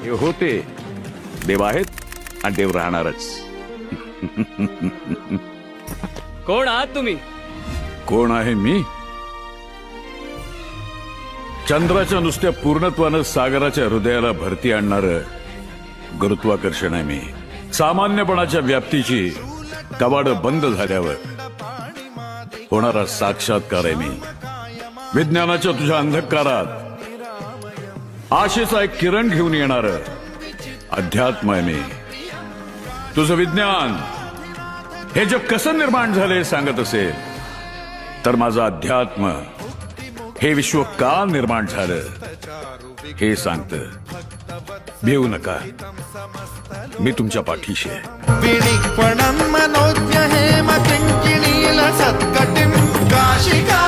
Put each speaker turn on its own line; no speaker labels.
हे होते, देव आहेत आणि देव राहणारच.
कोण आहात तुम्ही?
कोण आहे मी? चंद्राच्या नुसत्या पूर्णत्वानं सागराच्या हृदयाला भरती आणणारं गुरुत्वाकर्षण आहे मी. सामान्यपणाच्या व्याप्तीची कवाड बंद झाल्यावर होणारा साक्षात्कार आहे मी. विज्ञानाच्या तुझ्या अंधकारात आशेचा एक किरण घेऊन येणारं अध्यात्म आहे मी. तुझं विज्ञान हे जग कसं निर्माण झाले सांगत असेल, तर माझं अध्यात्म हे विश्व का निर्माण झालं हे सांगतं. भिवू नका, मी तुमच्या पाठीशी आहे.
विनिक्वणं मनोज्ञ हेम किङ्किणील सत्कटिं काशिका